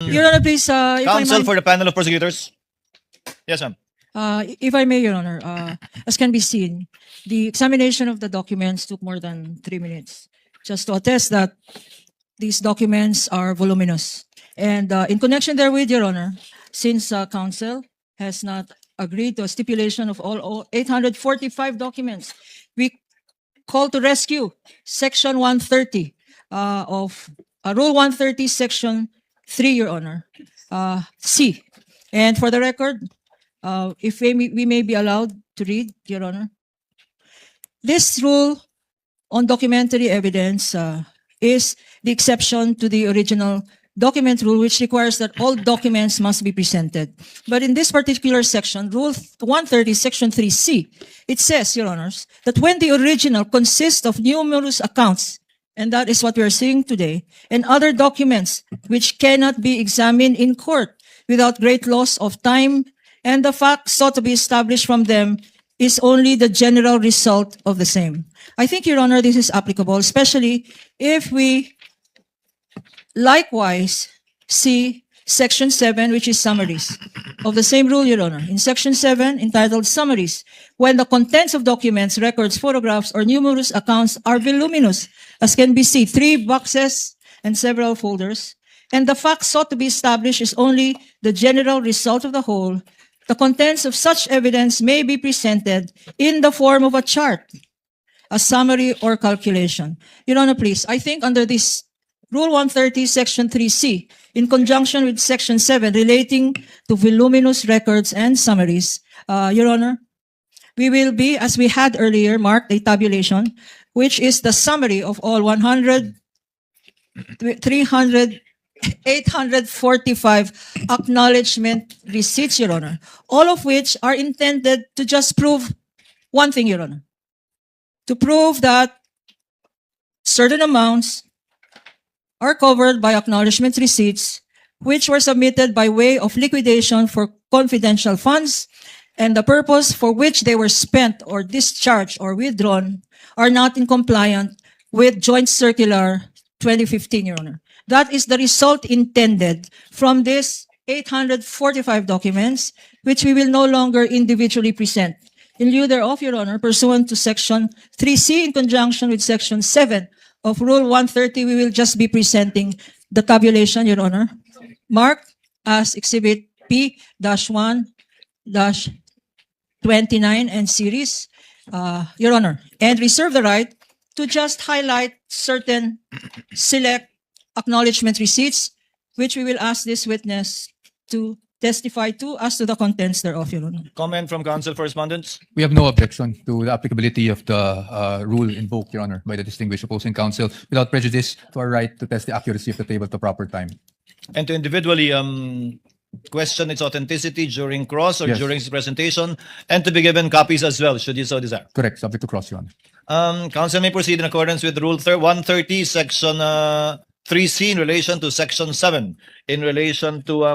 Your Honor, please, if I Counsel might, for the panel of prosecutors. Yes, ma'am. if I may, Your Honor, as can be seen, the examination of the documents took more than 3 minutes, just to attest that these documents are voluminous. And in connection therewith, Your Honor, since counsel has not agreed to a stipulation of all 845 documents, we call to rescue Section 130 of Rule 130, Section 3, Your Honor, C. And for the record, if we may be allowed to read, Your Honor. This rule on documentary evidence is the exception to the original document rule, which requires that all documents must be presented. But in this particular section, Rule 130, Section 3C, it says, Your Honors, that when the original consists of numerous accounts, and that is what we are seeing today, and other documents which cannot be examined in court without great loss of time, and the fact sought to be established from them is only the general result of the same. I think, Your Honor, this is applicable, especially if we likewise see Section 7, which is summaries of the same rule, Your Honor. In Section 7, entitled Summaries, when the contents of documents, records, photographs, or numerous accounts are voluminous, as can be seen, 3 boxes and several folders, and the fact sought to be established is only the general result of the whole, the contents of such evidence may be presented in the form of a chart, a summary, or calculation. Your Honor, please, I think under this Rule 130, Section 3C, in conjunction with Section 7 relating to voluminous records and summaries, Your Honor, we will be, as we had earlier, marked a tabulation, which is the summary of all 845 acknowledgement receipts, Your Honor, all of which are intended to just prove one thing, Your Honor, to prove that certain amounts are covered by acknowledgement receipts, which were submitted by way of liquidation for confidential funds, and the purpose for which they were spent or discharged or withdrawn are not in compliance with Joint Circular 2015, Your Honor. That is the result intended from this 845 documents, which we will no longer individually present. In lieu thereof, Your Honor, pursuant to Section 3C in conjunction with Section 7 of Rule 130, we will just be presenting the tabulation, Your Honor, marked as Exhibit P-1-29 and series, Your Honor, and reserve the right to just highlight certain select acknowledgement receipts, which we will ask this witness to testify to as to the contents thereof, Your Honor. Comment from counsel for respondents. We have no objection to the applicability of the rule invoked, Your Honor, by the distinguished opposing counsel, without prejudice to our right to test the accuracy of the table at the proper time. And to individually question its authenticity during cross or Yes. during its presentation, and to be given copies as well, should you so desire. Correct, subject to cross, Your Honor. Counsel may proceed in accordance with Rule 130, Section 3C in relation to Section 7, in relation to,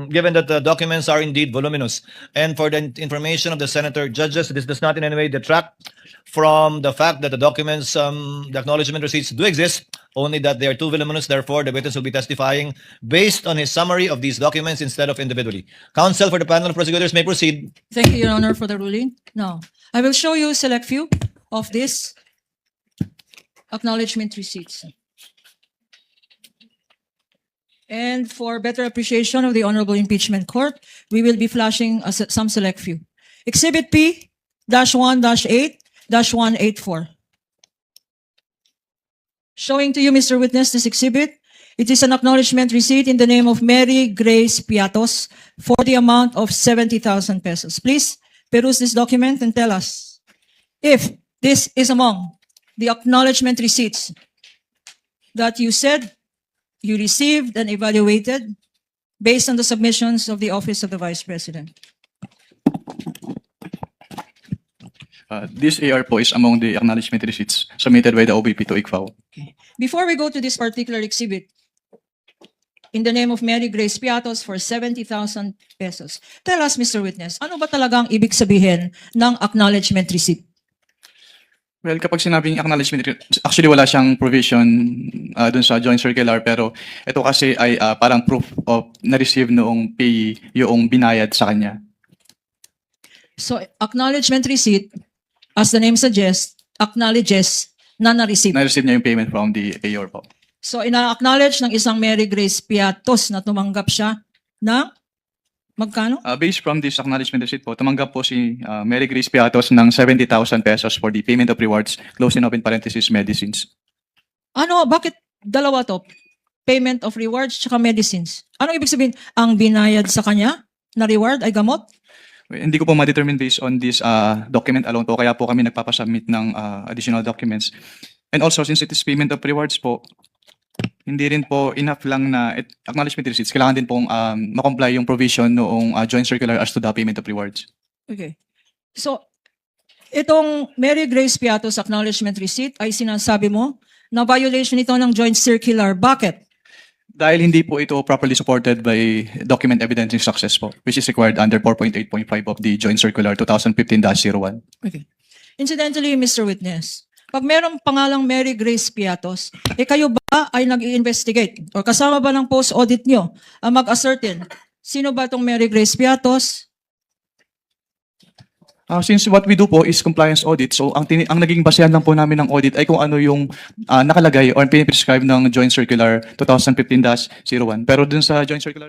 given that the documents are indeed voluminous. And for the information of the senator judges, this does not in any way detract from the fact that the documents, the acknowledgement receipts do exist, only that they are too voluminous. Therefore, the witness will be testifying based on his summary of these documents instead of individually. Counsel for the panel of prosecutors may proceed. Thank you, Your Honor, for the ruling. Now, I will show you a select few of these acknowledgement receipts. And for better appreciation of the Honorable Impeachment Court, we will be flashing some select few. Exhibit P-1-8-184. Showing to you, Mr. Witness, this exhibit. It is an acknowledgement receipt in the name of Mary Grace Piatos for the amount of 70,000 pesos. Please peruse this document and tell us if this is among the acknowledgement receipts that you said you received and evaluated based on the submissions of the Office of the Vice President. This AR po is among the acknowledgement receipts submitted by the OBP to ICFAO. Before we go to this particular exhibit, in the name of Mary Grace Piatos for 70,000 pesos, tell us, Mr. Witness, ano ba talagang ibig sabihin ng acknowledgement receipt? Well, kapag sinabing acknowledgement, actually wala siyang provision dun sa joint circular, pero ito kasi ay parang proof of na-receive noong payee yung binayad sa kanya. So acknowledgement receipt, as the name suggests, acknowledges na na-receive. Na-receive niya yung payment from the payor po. So ina-acknowledge ng isang Mary Grace Piatos na tumanggap siya ng magkano? Based from this acknowledgement receipt po, tumanggap po si Mary Grace Piatos ng 70,000 pesos for the payment of rewards, close and open parenthesis, medicines. Ano, bakit dalawa to? Payment of rewards tsaka medicines. Ano ibig sabihin? Ang binayad sa kanya na reward ay gamot? Hindi ko po ma-determine based on this document alone po, kaya po kami nagpapasubmit ng additional documents. And also, since it is payment of rewards po, hindi rin po enough lang na acknowledgement receipts. Kailangan din pong makomply yung provision noong joint circular as to the payment of rewards. Okay. So, itong Mary Grace Piatos acknowledgement receipt ay sinasabi mo na violation ito ng joint circular. Bakit? Dahil hindi po ito properly supported by document evidencing success po, which is required under 4.8.5 of the joint circular 2015-01. Okay. Incidentally, Mr. Witness, pag merong pangalang Mary Grace Piatos, kayo ba ay nag-i-investigate or kasama ba ng post-audit nyo ang mag-ascertain sino ba itong Mary Grace Piatos? Since what we do po is compliance audit, so ang naging basehan lang po namin ng audit ay kung ano yung nakalagay or piniprescribe ng joint circular 2015-01. Pero dun sa joint circular